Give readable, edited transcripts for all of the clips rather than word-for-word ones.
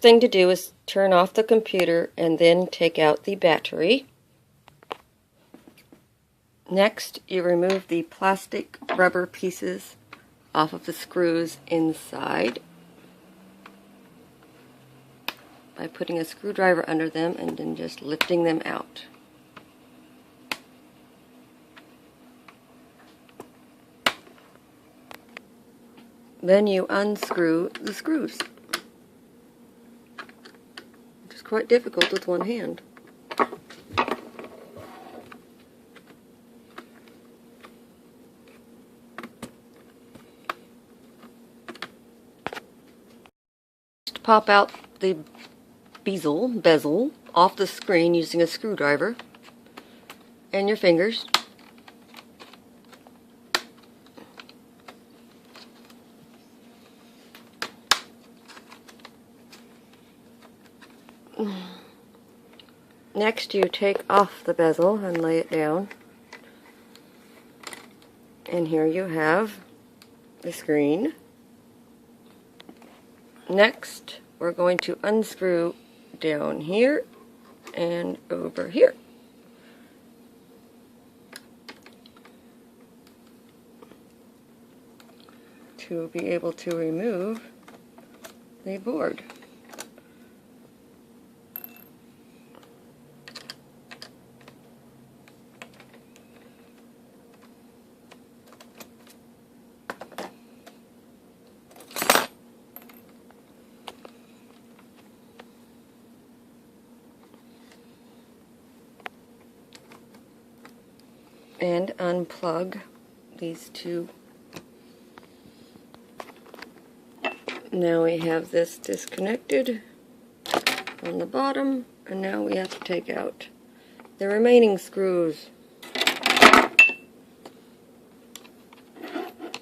thing to do is turn off the computer and then take out the battery. Next, you remove the plastic rubber pieces off of the screws inside by putting a screwdriver under them and then just lifting them out. Then you unscrew the screws, which is quite difficult with one hand. Just pop out the bezel off the screen using a screwdriver and your fingers. Next, you take off the bezel and lay it down. And here you have the screen. Next, we're going to unscrew down here and over here. To be able to remove the board. And unplug these two. Now we have this disconnected on the bottom, and now we have to take out the remaining screws.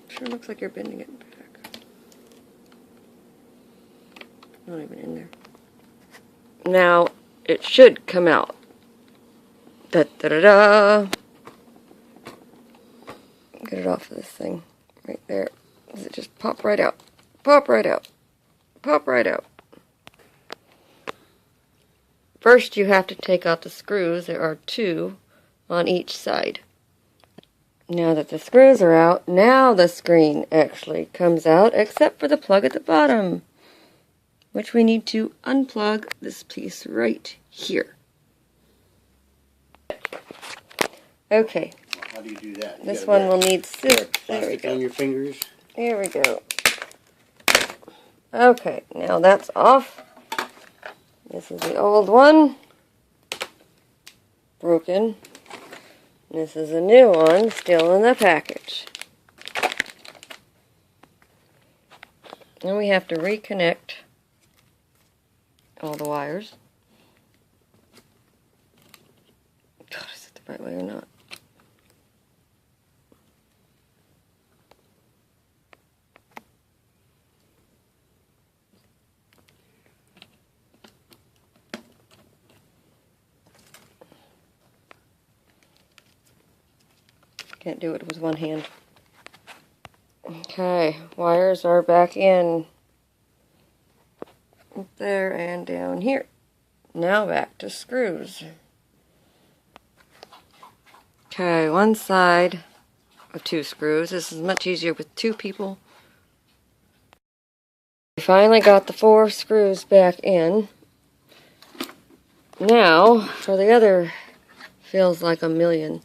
Sure looks like you're bending it back. Not even in there. Now it should come out. Da da da da. Get it off of this thing right there. Does it just pop right out? Pop right out. Pop right out. First, you have to take out the screws. There are 2 on each side. Now that the screws are out, now the screen actually comes out, except for the plug at the bottom, which we need to unplug this piece right here. Okay. How do you do that? This one will need scissors. There we Plastic go. on your fingers. Here we go. Okay, now that's off. This is the old one. Broken. This is a new one, still in the package. And we have to reconnect all the wires. God, is it the right way or not? Can't do it with one hand. Okay, wires are back in. Up there and down here. Now back to screws. Okay, one side of 2 screws. This is much easier with 2 people. We finally got the 4 screws back in. Now, for the other, feels like a million.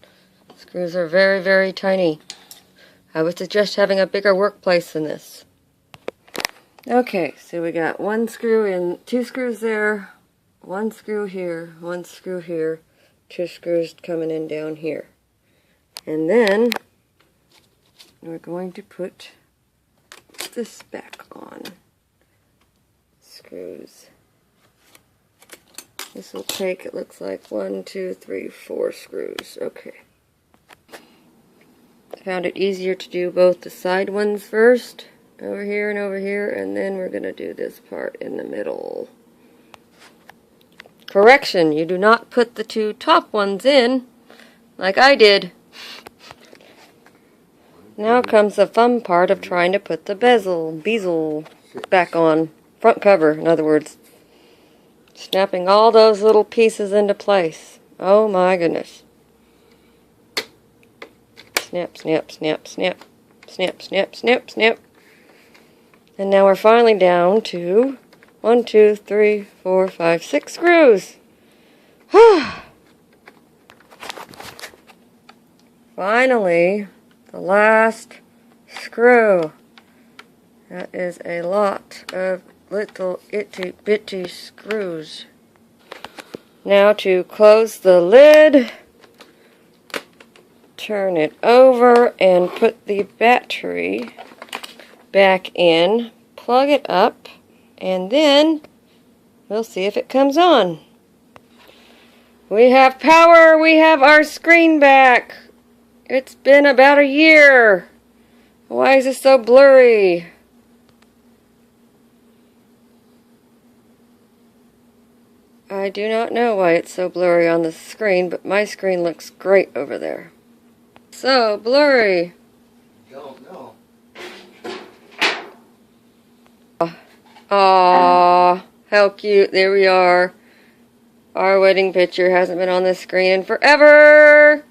Screws are very, very tiny. I would suggest having a bigger workplace than this. Okay, so we got 1 screw in, 2 screws there, 1 screw here, 1 screw here, 2 screws coming in down here. And then we're going to put this back on. Screws. This will take, it looks like 1, 2, 3, 4 screws. Okay. I found it easier to do both the side ones first, over here, and then we're going to do this part in the middle. Correction, you do not put the 2 top ones in, like I did. Now comes the fun part of trying to put the bezel back on. Front cover, in other words. Snapping all those little pieces into place. Oh my goodness. Snap, snap, snap, snap. Snap, snap, snap, snap. And now we're finally down to 1, 2, 3, 4, 5, 6 screws. Finally, the last screw. That is a lot of little itty bitty screws. Now to close the lid, turn it over and put the battery back in, plug it up, and then we'll see if it comes on. We have power! We have our screen back! It's been about a year! Why is this so blurry? I do not know why it's so blurry on the screen, but my screen looks great over there. So blurry. Don't know. Aww, how cute. There we are. Our wedding picture hasn't been on this screen in forever.